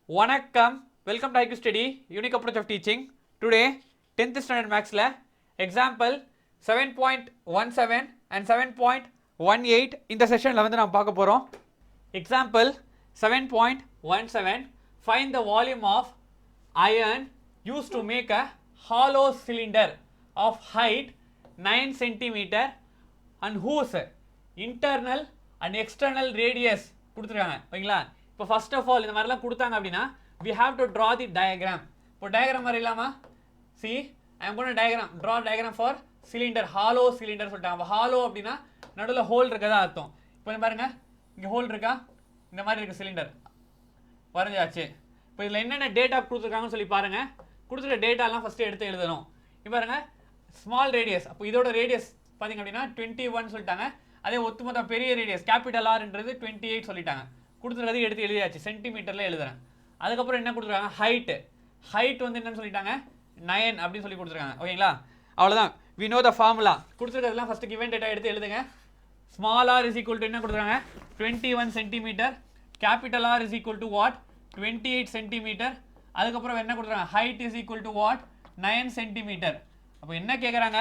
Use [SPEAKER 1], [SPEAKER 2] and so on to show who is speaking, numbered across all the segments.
[SPEAKER 1] Vanakkam, welcome to IQ Study, Unique Approach of Teaching. Today, 10th Standard Maths la example 7.17 and 7.18 இந்த செஷன்ல வந்து நாம் பார்க்க போறோம். Example 7.17, find the volume of iron used to make a hollow cylinder of height 9 cm and whose internal and external radius கொடுத்துருக்காங்க. ஓகேங்களா? இப்போ first of all இந்த மாதிரிலாம் கொடுத்தாங்க அப்படின்னா we have to draw the diagram. இப்போ டயக்ராம் மாதிரி இல்லாமா see I am going to draw diagram for cylinder, hollow cylinder சொல்லிட்டாங்க. அப்போ hollow அப்படின்னா நடுவில் ஹோல் இருக்கதா அர்த்தம். இப்போ பாருங்க இங்கே ஹோல் இருக்கா, இந்த மாதிரி இருக்கு சிலிண்டர் வரைஞ்சாச்சு. இப்போ இதில் என்னென்ன டேட்டா கொடுத்துருக்காங்கன்னு சொல்லி பாருங்க. கொடுத்துருக்க டேட்டாலாம் ஃபஸ்ட்டு எடுத்து எழுதணும். இப்போ பாருங்க ஸ்மால் ரேடியஸ், அப்போ இதோட ரேடியஸ் பார்த்தீங்க அப்படின்னா 21 சொல்லிட்டாங்க. அதே ஒத்துமொத்த பெரிய ரேடியஸ் கேபிட்டல் ஆர்ன்றது 28 சொல்லிட்டாங்க. கொடுத்துருக்கிறது எடுத்து எழுதியாச்சு, சென்டிமீட்டரில் எழுதுறேன். அதுக்கப்புறம் என்ன கொடுத்துருக்காங்க, ஹைட் வந்து என்னன்னு சொல்லிட்டாங்க 9 அப்படின்னு சொல்லி கொடுத்துருக்காங்க. ஓகேங்களா? அவ்வளோதான். we know the formula. கொடுத்துருக்கிறதுலாம் ஃபஸ்ட்டு given டேட்டா எடுத்து எழுதுங்க. Small r is equal to என்ன கொடுத்துருக்காங்க 21 centimetre, capital R is equal to what 28 centimetre. அதுக்கப்புறம் என்ன கொடுத்துருக்காங்க height is equal to what 9 centimetre. அப்போ என்ன கேட்குறாங்க,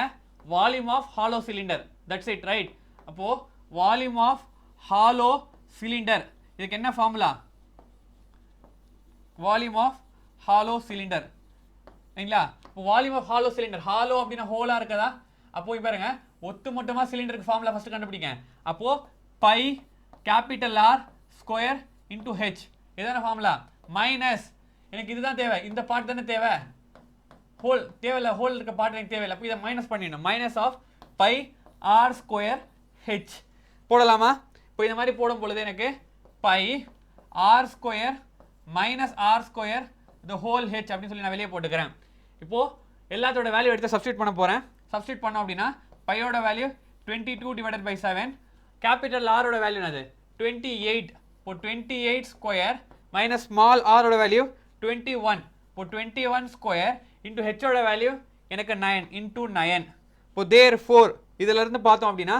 [SPEAKER 1] volume of hollow cylinder. That's it, right? அப்போது வால்யூம் ஆஃப் ஹாலோ சிலிண்டர், இதுக்கு என்ன formula, volume of hollow cylinder. சரிங்களா? இப்போ volume of hollow cylinder, hollow அப்படின்னா ஹோலாக இருக்கதா. அப்போ பாருங்க ஒத்து மொத்தமாக சிலிண்டருக்கு ஃபார்முலா ஃபஸ்ட்டு கண்டுபிடிங்க. அப்போது pi capital R square into H, இதான ஃபார்முலா. மைனஸ் எனக்கு இதுதான் தேவை, இந்த பார்ட் தானே தேவை, ஹோல் தேவையில்லை, ஹோல் இருக்க பார்ட் எனக்கு தேவையில்லை. அப்போ இதை மைனஸ் பண்ணிடணும். Minus of pi R square H போடலாமா? இப்போ இந்த மாதிரி போடும் பொழுது எனக்கு pi R square minus R square the whole H அப்படின்னு சொல்லி நான் வெளியே போட்டுக்கிறேன். இப்போது எல்லாத்தோட வேல்யூ எடுத்து சப்ஸ்டியூட் பண்ண போகிறேன். சப்ஸ்டியூட் பண்ணோம் அப்படின்னா பையோட வேல்யூ 22 டிவைடட் பை 7, கேபிட்டல் ஆரோட வேல்யூ என்னது 28. இப்போ 28 ஸ்கொயர் மைனஸ் ஸ்மால் ஆரோட வேல்யூ 21. இப்போ 21 ஸ்கொயர் இன்டூ ஹெச்சோட வேல்யூ எனக்கு 9 இன்டூ 9. இப்போ தேர் ஃபோர் இதிலிருந்து பார்த்தோம் அப்படின்னா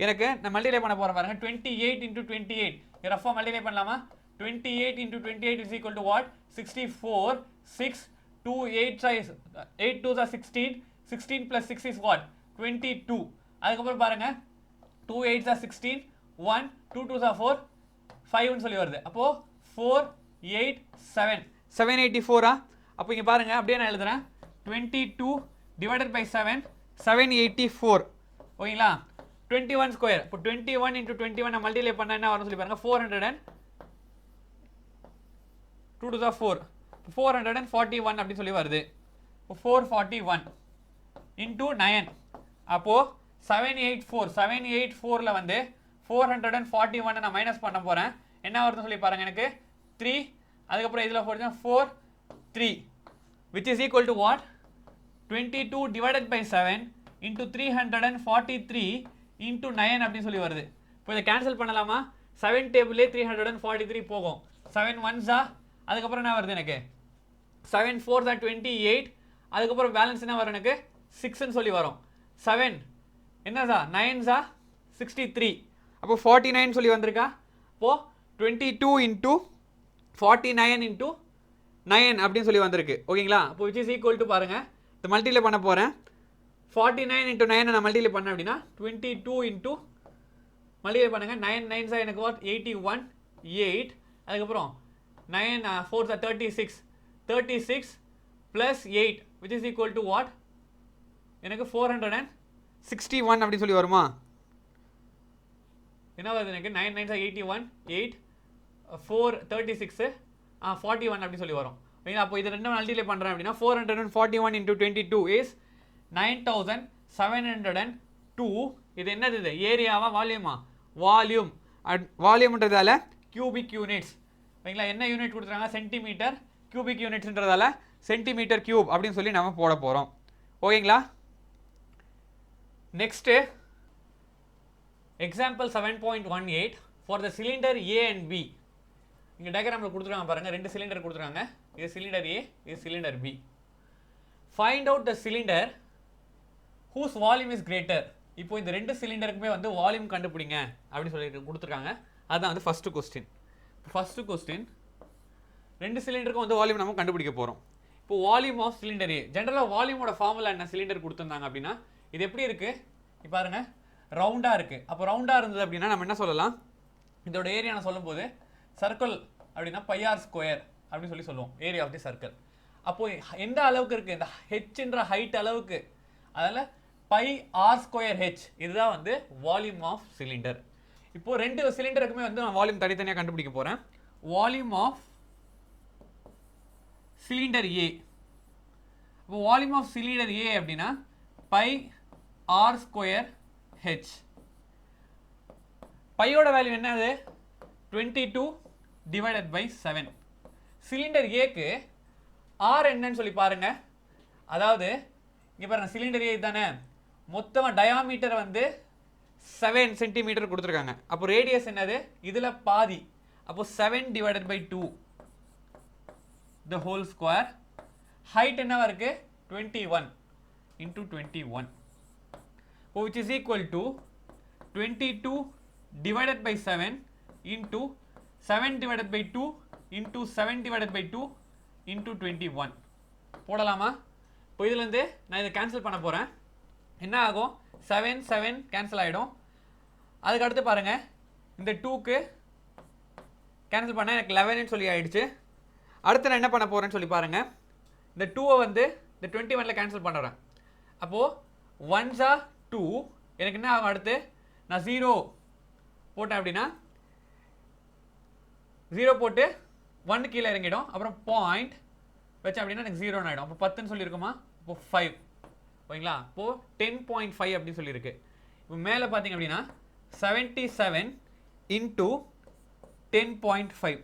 [SPEAKER 1] எனக்கு நான் மல்டிப்ளை பண்ண போகிறேன் பாருங்க. 28 இன்டூ 28 ரஃபாக மல்டிப்ளை பண்ணலாமா? 28 into 28 is equal to what 64. 6 2 8 8 2 are 16. 16 plus 6 is what 22. அதுக்கப்புறம் பாருங்க 2 8 are 16, 1 2 2 are 4, 5 சொல்லி வருது. அப்போது 4 8 7 784. அப்போ இங்கே பாருங்க அப்படியே நான் எழுதுறேன் 22 டிவைடட் பை 7 784. ஓகேங்களா? 21 ஸ்கொயர், இப்போ 21 இன்டூ 21 நான் மல்டிப்ளை பண்ண என்ன வரும்னு சொல்லி பாருங்க 400 and 2 to the 4 441 அப்படின்னு சொல்லி வருது. இப்போ 441 இன்டூ 9. அப்போது 784 வந்து 441 நான் மைனஸ் பண்ண போகிறேன். என்ன வருதுன்னு சொல்லி பாருங்க எனக்கு 3. அதுக்கப்புறம் இதில் போட்டு 4 3 which is equal to what 22 divided by 7 into 343 into 9 அப்படின்னு சொல்லி வருது. இப்போ இதை கேன்சல் பண்ணலாமா? 7 டேபிளே 343 போகும். 7 1s, அதுக்கப்புறம் என்ன வருது எனக்கு 7 4s 28. அதுக்கப்புறம் பேலன்ஸ் என்ன வரும் எனக்கு 6ன்னு சொல்லி வரும். 7 என்னதா 9s 63. அப்போ 49 சொல்லி வந்திருக்கா. அப்போது 22 இன்டூ 49 இன்டூ 9 அப்படின்னு சொல்லி வந்திருக்கு. ஓகேங்களா? அப்போ விச் இஸ் ஈக்குவல் டு பாருங்கள், இந்த மல்டிப்ளை பண்ண போகிறேன். 49 இன்டூ 9 நான் மல்டிப்ளை பண்ணேன் அப்படின்னா 22 இன்டூ மல்டிப்ளை பண்ணுங்கள் 9 9s எனக்கு வாட் 81 8. அதுக்கப்புறம் 9 4s 36 36 plus 8 which is equal to what எனக்கு 461 அப்படின்னு சொல்லி வருமா? என்ன வருது எனக்கு 9 9s 81 8 4 36 41 அப்படி சொல்லி வரும். ஓகேங்களா? அப்போ இது ரெண்டும் மல்டிப்ளை பண்ணுறேன் அப்படின்னா 441 இன்டூ 22 இஸ் 9702. இது என்னது, இது ஏரியாவா வால்யூமா? வால்யூம். வால்யூம்ன்றதால கியூபிக் யூனிட்ஸ். ஓகேங்களா? என்ன யூனிட் கொடுத்துருக்காங்க சென்டிமீட்டர், கியூபிக் யூனிட்ஸ்ன்றதால சென்டிமீட்டர் கியூப் அப்படின்னு சொல்லி நம்ம போட போகிறோம். ஓகேங்களா? Next example 7.18 for the cylinder A and B. இங்கே டயக்ராமில் கொடுத்துருக்காங்க பாருங்கள், 2 சிலிண்டர் கொடுத்துருக்காங்க. இது சிலிண்டர் ஏ, இது cylinder B. Find out the cylinder whose volume is greater. இப்போ இந்த 2 சிலிண்டருக்குமே வந்து வால்யூம் கண்டுபிடிங்க அப்படின்னு சொல்லிட்டு கொடுத்துருக்காங்க. அதுதான் வந்து ஃபஸ்ட்டு கொஸ்டின். ஃபஸ்ட்டு கொஸ்டின் ரெண்டு சிலிண்டருக்கும் வந்து வால்யூம் நம்ம கண்டுபிடிக்க போகிறோம். இப்போ வால்யூம் ஆஃப் சிலிண்டர் ஏ, ஜென்ரலாக வால்யூமோட ஃபார்முலா என்ன, சிலிண்டர் கொடுத்துருந்தாங்க அப்படின்னா இது எப்படி இருக்குது, இப்போ பாருங்க ரவுண்டாக இருக்குது. அப்போ ரவுண்டாக இருந்தது அப்படின்னா நம்ம என்ன சொல்லலாம், இதோட ஏரியா நான் சொல்லும்போது சர்க்கிள் அப்படின்னா πr ஸ்கொயர் அப்படின்னு சொல்லி சொல்லுவோம், ஏரியா ஆஃப் தி சர்க்கிள். அப்போது எந்த அளவுக்கு இருக்குது, இந்த ஹெச்ன்ற ஹைட் அளவுக்கு, அதனால் πr ஸ்கொயர் ஹெச், இதுதான் வந்து வால்யூம் ஆஃப் சிலிண்டர். இப்போது ரெண்டு சிலிண்டருக்குமே வந்து நான் வால்யூம் தனித்தனியாக கண்டுபிடிக்க போகிறேன். வால்யூம் ஆஃப் சிலிண்டர் ஏ, இப்போ வால்யூம் ஆஃப் சிலிண்டர் ஏ அப்படின்னா πr ஸ்கொயர் ஹெச். பையோட வேல்யூ என்னது, 22 டிவைடட் பை 7. சிலிண்டர் ஏக்கு ஆர் என்னன்னு சொல்லி பாருங்க. அதாவது இங்கே பாருங்க, சிலிண்டர் ஏ தானே, மொத்தமாக டயாமீட்டர் வந்து 7 சென்டிமீட்டர் கொடுத்துருக்காங்க. அப்போ ரேடியஸ் என்னது, இதில் பாதி, அப்போ 7 divided by 2 the whole square. Height என்னவா இருக்கு, 21 into 21, which is equal to 22 divided by 7 into 7 divided by 2 into 7 divided by 2 into 21 போடலாமா? இப்போ இதுலேருந்து நான் இதை கேன்சல் பண்ண போகிறேன். என்ன ஆகும், 7 7 கேன்சல் ஆகிடும். அதுக்கடுத்து பாருங்கள், இந்த 2க்கு கேன்சல் பண்ண எனக்கு 11 சொல்லி ஆகிடுச்சு. அடுத்து நான் என்ன பண்ண போகிறேன்னு சொல்லி பாருங்கள், இந்த 2வை வந்து இந்த 21 கேன்சல் பண்ணுறேன். அப்போது 1s are 2, எனக்கு என்ன ஆகும், அடுத்து நான் 0 போட்டேன் அப்படின்னா 0 போட்டு 1 கீழே இறங்கிடும். அப்புறம் பாயிண்ட் வச்சேன் அப்படின்னா எனக்கு 0 ஆகிடும். அப்போ 10ன்னு சொல்லியிருக்குமா, இப்போ 5 ஓகேங்களா. இப்போது 10.5 அப்படின்னு சொல்லியிருக்கு. இப்போ மேலே பார்த்தீங்க அப்படின்னா 77 இன்ட்டு 10.5.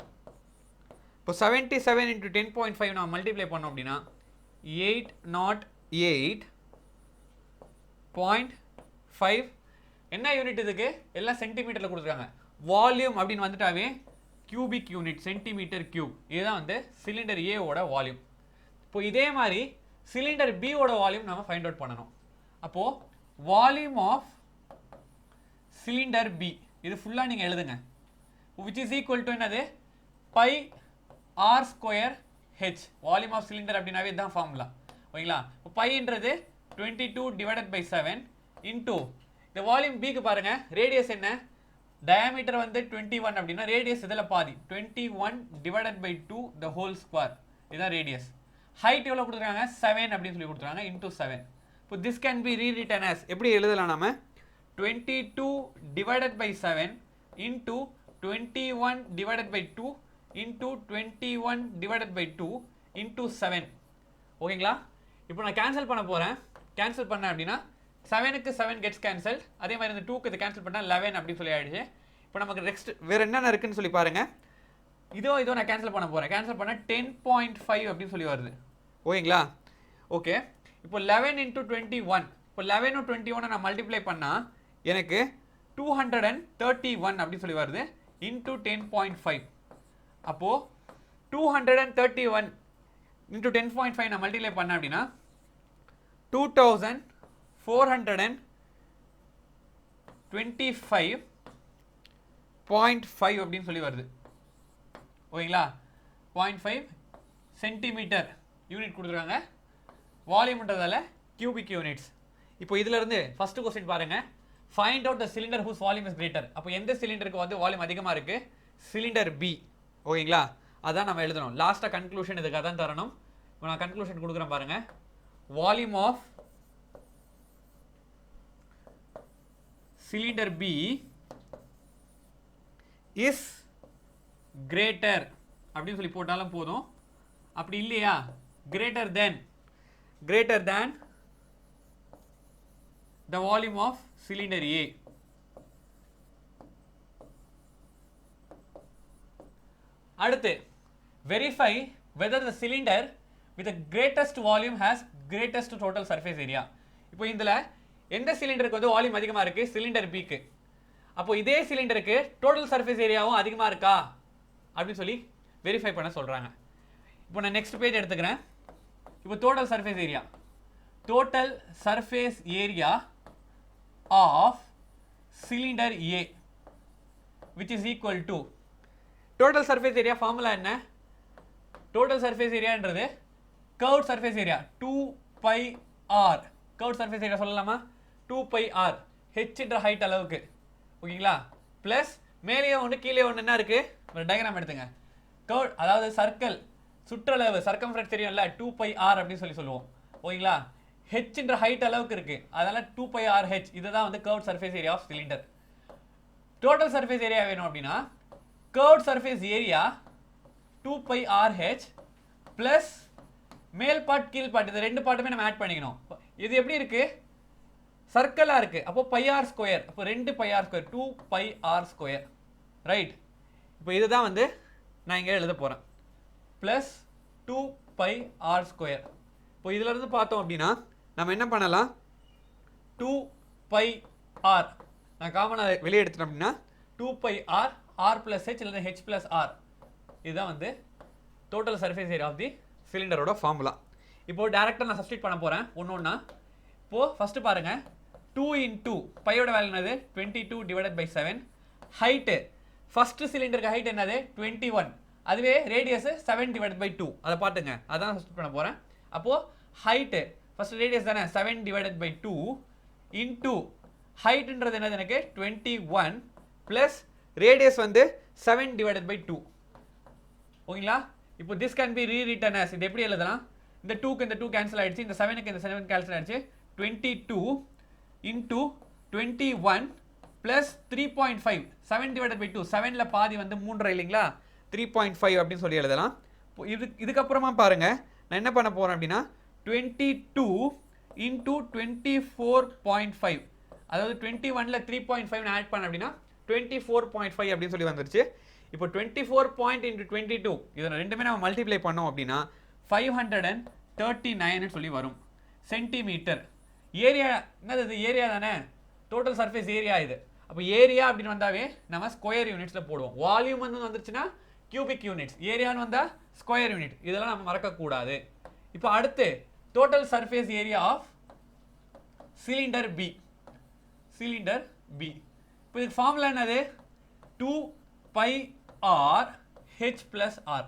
[SPEAKER 1] இப்போ 77 இன்ட்டு 10.5 நான் மல்டிப்ளை பண்ணோம் அப்படின்னா 808.5. என்ன யூனிட் இதுக்கு, எல்லாம் சென்டிமீட்டரில் கொடுத்துருக்காங்க. வால்யூம் அப்படின்னு வந்துட்டாவே கியூபிக் யூனிட், சென்டிமீட்டர் கியூப். இதுதான் வந்து சிலிண்டர் ஏவோட வால்யூம். இப்போ இதே மாதிரி சிலிண்டர் பியோட வால்யூம் நம்ம ஃபைண்ட் அவுட் பண்ணணும். அப்போது வால்யூம் ஆஃப் சிலிண்டர் பி, இது ஃபுல்லாக நீங்கள் எழுதுங்க, which is equal to என்னது, πr square H. Volume of cylinder அப்படின்னாவே இதுதான் ஃபார்முலா ஓகேங்களா. இப்போ பைன்றது 22 டிவைடட் பை 7 இன்டூ இந்த வால்யூம் பிக்கு பாருங்கள், ரேடியஸ் என்ன, டயாமீட்டர் வந்து 21 அப்படின்னா ரேடியஸ் இதில் பாதி, 21 divided by 2 the whole square, இதுதான் ரேடியஸ். ஹைட் எவ்வளோ கொடுத்துருக்காங்க, 7 அப்படின்னு சொல்லி கொடுத்துருக்காங்க, இன்டூ 7. இப்போ this can be rewritten as, எப்படி எழுதலாம் நாம, 22 divided by 7 into 21 divided by 2 into 21 divided by 2 into 7 ஓகேங்களா. இப்போ நான் கேன்சல் பண்ண போகிறேன். கேன்சல் பண்ணேன் அப்படின்னா 7க்கு 7 கெட்ஸ் கேன்சல். அதே மாதிரி இந்த 2க்கு இது கேன்சல் பண்ணால் 11 அப்படின்னு சொல்லி ஆயிடுச்சு. இப்போ நமக்கு நெக்ஸ்ட் வேறு என்னென்ன இருக்குன்னு சொல்லி பாருங்கள். இதோ நான் கேன்சல் பண்ண போகிறேன். கேன்சல் பண்ணால் 10.5 அப்படின்னு சொல்லி வருது ஓகேங்களா. ஓகே, இப்போ 11 இன்டூ 21, இப்போ 11 21 நான் மல்டிப்ளை பண்ணால் எனக்கு 231 அப்படின்னு சொல்லி வருது, இன்டூ 10.5. அப்போது 231 இன்டூ 10.5 நான் மல்டிப்ளை பண்ணேன் அப்படின்னா 2425.5 அப்படின்னு சொல்லி வருது ஓகேங்களா. 0.5 சென்டிமீட்டர் யூனிட் கொடுத்துருக்காங்க. வால்யூம்ன்றதால கியூபிக் யூனிட்ஸ். இப்போ இதிலிருந்து ஃபர்ஸ்ட் கொஸ்டின் பாருங்க, find out the cylinder whose volume is greater. அப்போ எந்த சிலிண்டருக்கு வந்து வால்யூம் அதிகமாக இருக்கு, சிலிண்டர் பி ஓகேங்களா. அதான் நம்ம எழுதணும். லாஸ்ட்டாக கன்க்ளூஷன் இதுக்காக தான் தரணும். இப்போ நான் கன்க்ளூஷன் கொடுக்குறேன் பாருங்க. Volume of cylinder B is greater அப்படின்னு சொல்லி போட்டாலும் போதும். அப்படி இல்லையா, greater than the volume of cylinder A. அடுத்து verify whether the cylinder with the greatest volume has greatest total surface area. இப்போ இதில் எந்த சிலிண்டருக்கு வந்து வால்யூம் அதிகமாக இருக்குது, சிலிண்டர் பிக்கு. அப்போ இதே சிலிண்டருக்கு டோட்டல் சர்ஃபேஸ் ஏரியாவும் அதிகமாக இருக்கா அப்படின்னு சொல்லி வெரிஃபை பண்ண சொல்கிறாங்க. இப்போ நான் நெக்ஸ்ட் பேஜ் எடுத்துக்கிறேன். இப்போ total surface area of cylinder A which is equal to, total surface area formula என்ன, டோட்டல் சர்ஃபேஸ் ஏரியான்றது curved surface area 2πr curved surface area சொல்லலாமா 2πr ஹெச்ன்ற ஹைட் அளவுக்கு ஓகேங்களா ப்ளஸ் மேலேயே ஒன்று கீழே ஒன்று என்ன இருக்குது ஒரு டயக்ராம் எடுத்துங்க கர்வ் அதாவது சர்க்கிள் சுற்றளவு சர்க்கம்ஃபரன்ஸ் தெரியும்ல 2πr அப்படின்னு சொல்லுவோம் ஓகேங்களா ஹெச்ன்ற ஹைட் அளவுக்கு இருக்குது அதனால் 2πrh இதுதான் வந்து curved surface area of cylinder total surface area வேணும் அப்படின்னா curved surface area 2πrh plus மேல் பார்ட் கீழ் பார்ட் இது ரெண்டு பார்ட்டுமே நம்ம ஆட் பண்ணிக்கணும் இது எப்படி இருக்குது சர்க்கிளாக இருக்குது அப்போ πr ஸ்கொயர் அப்போ 2πr square 2πr square right இப்போ இதுதான் வந்து நான் இங்கே எழுத போகிறேன் ப்ளஸ் 2πr ஸ்கொயர் இப்போ இதிலிருந்து பார்த்தோம் அப்படின்னா நம்ம என்ன பண்ணலாம் 2πr நான் காமனாக வெளியே எடுத்துட்டோம் அப்படின்னா 2πr r ப்ளஸ் ஹெச் இல்லைன்னா ஹெச் ப்ளஸ் ஆர் இதுதான் வந்து total surface area of the சிலிண்டரோட ஃபார்முலா இப்போ டேரெக்டாக நான் சப்ஸ்டிட் பண்ண போகிறேன் ஒன்று இப்போது ஃபஸ்ட்டு பாருங்கள் 2 into பையோட வேல்யூ என்னது 22 divided by 7 ஹைட்டு ஃபஸ்ட்டு சிலிண்டருக்கு ஹைட் என்னது 21 அதுவே ரேடியஸ் 7 divided by 2 அதை பார்த்துங்க அதான் சப்ஸ்டிட் பண்ண போகிறேன் அப்போது ஹைட்டு ஃபஸ்ட்டு ரேடியஸ் தானே 7 divided by 2 into ஹைட்டுன்றது என்னது எனக்கு 21 ப்ளஸ் ரேடியஸ் வந்து 7 divided by 2 ஓகேங்களா இப்போ this can be rewritten as இது எப்படி எழுதலாம் இந்த 2க்கு இந்த 2 கேன்சல் ஆகிடுச்சு இந்த 7க்கு இந்த 7 கேன்சல் ஆகிடுச்சு 22 into 21 plus 3.5 7 divided by 2 7ல பாதி வந்து 3 இல்லைங்களா 3.5 அப்படின்னு சொல்லி எழுதலாம் இதுக்கப்புறமா பாருங்க நான் என்ன பண்ண போகிறேன் அப்படின்னா 22 into 24.5 அதாவது 21ல 3.5 ஆட் பண்ண அப்படின்னா 24.5 அப்படின்னு சொல்லி வந்துருச்சு இப்போ 24 into 22 இதை ரெண்டுமே நம்ம மல்டிப்ளை பண்ணோம் அப்படின்னா 539 சொல்லி வரும் சென்டிமீட்டர் ஏரியா என்னது இது ஏரியா தானே டோட்டல் சர்ஃபேஸ் ஏரியா இது அப்போ ஏரியா அப்படின்னு வந்தாவே நம்ம ஸ்கொயர் யூனிட்ஸில் போடுவோம் வால்யூம் வந்து வந்துருச்சுன்னா கியூபிக் யூனிட்ஸ் ஏரியான்னு வந்தால் ஸ்கொயர் யூனிட் இதெல்லாம் நம்ம மறக்கக்கூடாது இப்போ அடுத்து total surface area of cylinder B இப்போ இதுக்கு ஃபார்முலா என்னது 2πr h plus r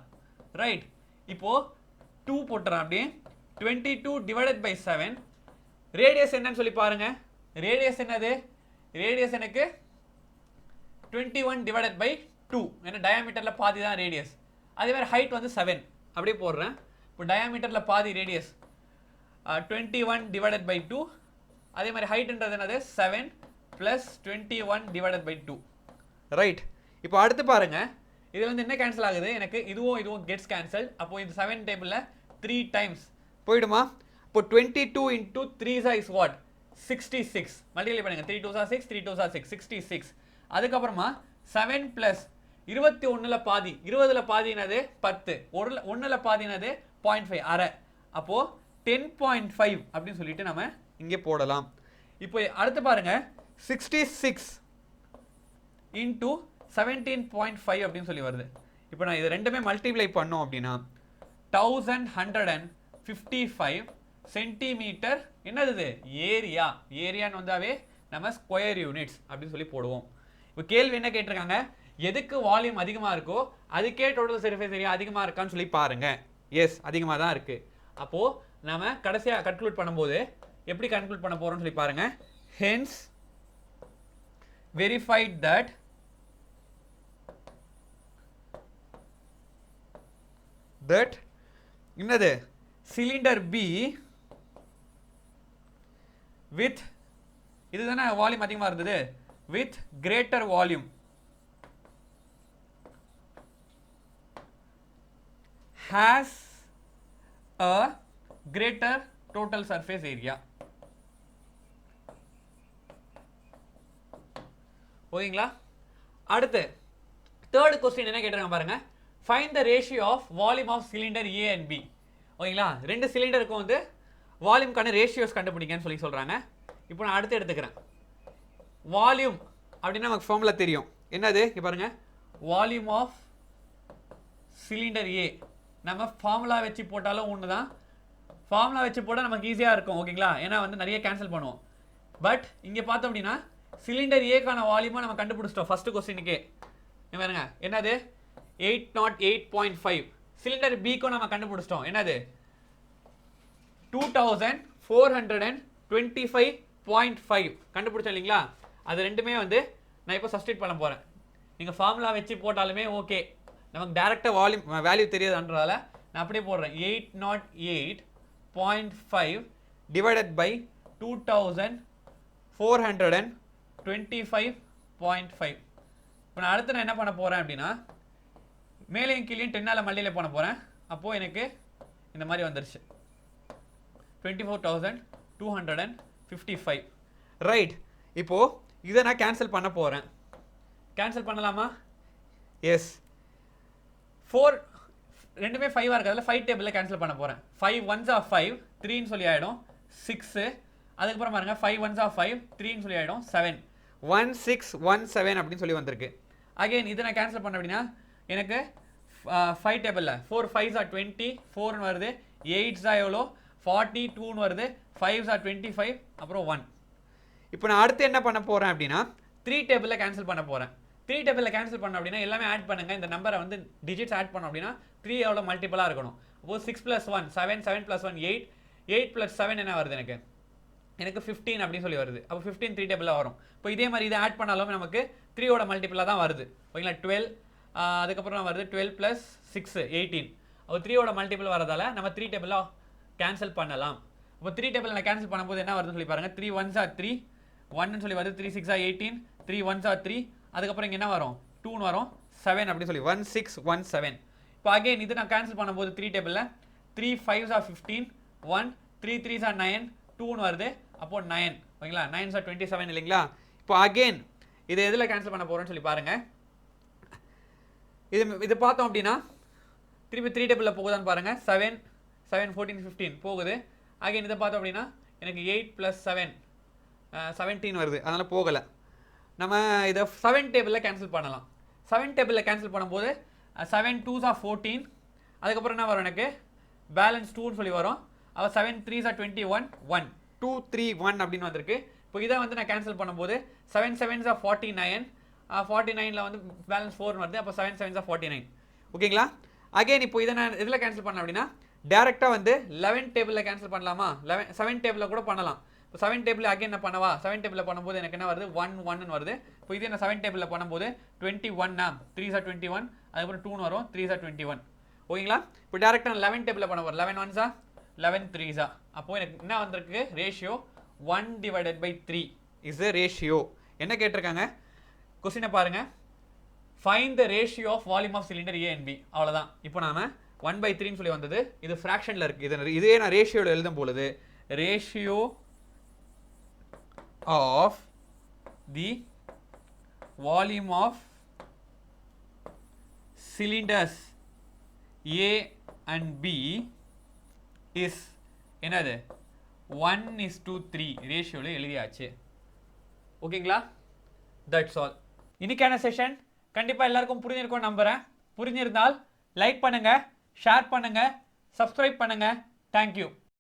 [SPEAKER 1] right இப்போது 2 போட்டுறேன் அப்படியே 22 divided by 7 ரேடியஸ் என்னன்னு சொல்லி பாருங்க ரேடியஸ் என்னது ரேடியஸ் எனக்கு 21 divided by 2 ஏன்னா டயாமீட்டரில் பாதி தான் ரேடியஸ் அதே மாதிரி ஹைட் வந்து 7 அப்படியே போடுறேன் இப்போ டயாமீட்டரில் பாதி ரேடியஸ் 21 divided by 2 அதே மாதிரி ஹைட்ன்றது என்னது 7 ப்ளஸ் 21 divided by 2 ரைட் இப்போ அடுத்து பாருங்க இதில் வந்து என்ன கேன்சல் ஆகுது எனக்கு இதுவும் கெட்ஸ் கேன்சல் அப்போ இந்த 7 டேபிளில் 3 டைம்ஸ் போயிடுமா இப்போ 22 into 3 is what 66 மல்டிப்ளை பண்ணுங்க 3 2s are 6 3 2s are 6 66 அதுக்கப்புறமா 7 plus 21ல பாதி 20ல பாதி என்னது 10 1ல பாதி என்னது 0.5 அரை அப்போ 10.5 அப்படின்னு சொல்லிட்டு நம்ம இங்கே போடலாம் இப்போ அடுத்து பாருங்க 66 into 17.5 அப்படின்னு சொல்லி வருது இப்போ நான் இது ரெண்டுமே மல்டிப்ளை பண்ணோம் அப்படின்னா 1155 சென்டிமீட்டர் என்னது ஏரியான்னு வந்தாவே நம்ம ஸ்கொயர் யூனிட்ஸ் அப்படின்னு சொல்லி போடுவோம் இப்போ கேள்வி என்ன கேட்டிருக்காங்க எதுக்கு வால்யூம் அதிகமாக இருக்கோ அதுக்கே டோட்டல் சர்ஃபேஸ் ஏரியா அதிகமாக இருக்கான்னு சொல்லி பாருங்க எஸ் அதிகமாக தான் இருக்குது அப்போது நம்ம கடைசியாக கன்க்ளூட் பண்ணும்போது எப்படி கன்க்ளூட் பண்ண போகிறோம்னு சொல்லி பாருங்க ஹென்ஸ் வெரிஃபைட் தட் என்னது சிலிண்டர் பி வித் இதுதானே வால்யூம் அதிகமாக இருந்தது with greater volume has a greater total surface area ஓகேங்களா அடுத்து தேர்ட் क्वेश्चन என்ன கேட்டிருக்காங்க பாருங்க find the ratio of volume of cylinder A and B ஓகேங்களா ரெண்டு சிலிண்டருக்கும் வந்து வால்யூம்கான ரேஷியோஸ் கண்டுபிடிங்கன்னு சொல்லி சொல்றாங்க இப்போ நான் அடுத்து எடுத்துக்கிறேன் வால்யூம் அப்படின்னா நமக்கு ஃபார்முலா தெரியும் என்னது இங்க பாருங்க வால்யூம் ஆஃப் சிலிண்டர் A நம்ம ஃபார்முலா வச்சு போட்டாலும் ஒன்று தான் ஃபார்முலா வச்சு போட்டால் நமக்கு ஈஸியாக இருக்கும் ஓகேங்களா ஏன்னா வந்து நிறைய கேன்சல் பண்ணுவோம் பட் இங்கே பார்த்தோம் அப்படின்னா சிலிண்டர் ஏக்கான வால்யூமாக நம்ம கண்டுபிடிச்சிட்டோம் ஃபஸ்ட்டு கொஸ்டினுக்கே பாருங்க என்னது 808.5 சிலிண்டர் பிக்கும் நம்ம கண்டுபிடிச்சிட்டோம். என்னது 2425.5 கண்டுபிடிச்சோம் இல்லைங்களா? அது ரெண்டுமே வந்து நான் இப்போ சப்ஸ்டிட் பண்ண போகிறேன். நீங்கள் ஃபார்முலா வச்சு போட்டாலுமே ஓகே, நமக்கு டேரெக்டாக வேல்யூ தெரியாதுன்றதால நான் அப்படியே போடுறேன். 808.5 டிவைடட் பை 2425.5. இப்போ நான் அடுத்து நான் என்ன பண்ண போகிறேன் அப்படின்னா, மேலேயும் கீழேயும் 10ஆல் மல்டிப்ளை பண்ண போகிறேன். அப்போது எனக்கு இந்த மாதிரி வந்துருச்சு 24,255. ரைட். இப்போது இதை நான் கேன்சல் பண்ண போகிறேன். கேன்சல் பண்ணலாமா? எஸ். 4 ரெண்டுமே 5ஆக இருக்கிறதுல 5 டேபிளில் கேன்சல் பண்ண போகிறேன். 5 1s are 5, 3ன்னு சொல்லி ஆகிடும் 6. அதுக்கப்புறம் பாருங்கள் 5 1s are 5, 3ன்னு சொல்லி ஆகிடும் 7. 1617 அப்படின்னு சொல்லி வந்திருக்கு. அகெயின் இதை நான் கேன்சல் பண்ண அப்படின்னா எனக்கு 5 டேபிளில் 4 5s are 20, 4ன்னு வருது. 8s are எவ்வளோ 42ன்னு வருது. 5s are 25, அப்புறம் 1. இப்போ நான் அடுத்து என்ன பண்ண போகிறேன் அப்படின்னா 3 டேபிளில் கேன்சல் பண்ண போகிறேன். 3 டேபிளில் கேன்சல் பண்ண அப்படின்னா எல்லாமே ஆட் பண்ணுங்கள். இந்த நம்பரை வந்து டிஜிட்ஸ் ஆட் பண்ணோம் அப்படின்னா 3 எவ்வளோ மல்டிபிளாக இருக்கணும். அப்போது 6 + 1 7, 7 + 1 8, 8 + 7 என்ன வருது எனக்கு 15 அப்படின்னு சொல்லி வருது. அப்போ 15 3 டேபிளாக வரும். இப்போ இதே மாதிரி இதை ஆட் பண்ணாலும் நமக்கு 3யோட மல்டிபிளாக தான் வருது. ஓகேங்களா? 12, அதுக்கப்புறம் வருது 12 + 6 18. அப்போ 3யோட மல்டிபிள் வரதால நம்ம 3 டேபிளாக கேன்சல் பண்ணலாம். அப்போ 3 டேபிள் நான் கேன்சல் பண்ணும்போது என்ன வருதுன்னு சொல்லி பாருங்கள். 3 1s are 3, 1ன்னு சொல்லி வருது. 3 6 are 18, 3 1s are 3. அதுக்கப்புறம் இங்கே என்ன வரும் 2ன்னு வரும் 7 அப்படின்னு சொல்லி 1617. இப்போ அகைன் இது நான் கேன்சல் பண்ணும்போது 3 டேபிளில் 3 5s are 15, 1 3 3s are 9, 2ன்னு வருது. அப்போ 9. ஓகேங்களா? 9s are 27 இல்லைங்களா? இப்போ அகைன் இதை எதில் கேன்சல் பண்ண போகிறோன்னு சொல்லி பாருங்கள். இது பார்த்தோம் அப்படின்னா திருப்பி 3 டேபிளில் போகுதான்னு பாருங்கள். 7 7 14 15 போகுது. அகைன் இதை பார்த்தோம் அப்படின்னா எனக்கு 8 + 7 17 வருது. அதனால் போகலை. நம்ம இதை 7 டேபிளில் கேன்சல் பண்ணலாம். 7 டேபிளில் கேன்சல் பண்ணும்போது 7 2s are 14. அதுக்கப்புறம் என்ன வரும் எனக்கு பேலன்ஸ் 2ன்னு சொல்லி வரும். அப்போ 7 3s are 21, 1 2 3 1 அப்படின்னு வந்திருக்கு. இப்போ இதை வந்து நான் கேன்சல் பண்ணும்போது 7 7s are 49, 49ல் வந்து பேலன்ஸ் 4 வருது. அப்போ 7 7s are 49. ஓகேங்களா? அகைன் இப்போ இதை நான் இதில் கேன்சல் பண்ணேன் அப்படின்னா டேரெக்டாக வந்து 11 டேபிளில் கேன்சல் பண்ணலாமா? 7 டேபிளில் கூட பண்ணலாம். இப்போ 7 டேபிள் அகைன் என்ன பண்ணவா? 7 டேபிளில் பண்ணும்போது எனக்கு என்ன வருது 1 1ன்னு வருது. இப்போ இதே நான் 7 டேபிளில் பண்ணும்போது 21 3s are 21, அதுக்கப்புறம் 2ன்னு வரும் 3s are 21. ஓகேங்களா? இப்போ டேரெக்டாக நான் 11 டேபிளில் பண்ண போகிறேன். 11 1s are 11 3s are. அப்போது எனக்கு என்ன வந்திருக்கு ரேஷியோ 1/3 இஸ் த ரேஷியோ. என்ன கேட்டிருக்காங்க கொஸ்டினை பாருங்கள். Find the ratio of volume of cylinder A and B. அவ்வளோதான். இப்போ நாம 1/3ன்னு சொல்லி வந்தது. இது ஃப்ராக்ஷனில் இருக்குது. இதே நான் ரேஷியோவில் எழுதும் பொழுது ratio of the volume of cylinders A and B is என்னது 1:3 ரேஷியோவில் எழுதியாச்சு. ஓகேங்களா? That's all. இன்னைக்கான செஷன் கண்டிப்பாக எல்லாருக்கும் புரிஞ்சிருக்கும் நம்புகிறேன். புரிஞ்சிருந்தால் லைக் பண்ணுங்கள், ஷேர் பண்ணுங்கள், சப்ஸ்கிரைப் பண்ணுங்கள். தேங்க்யூ.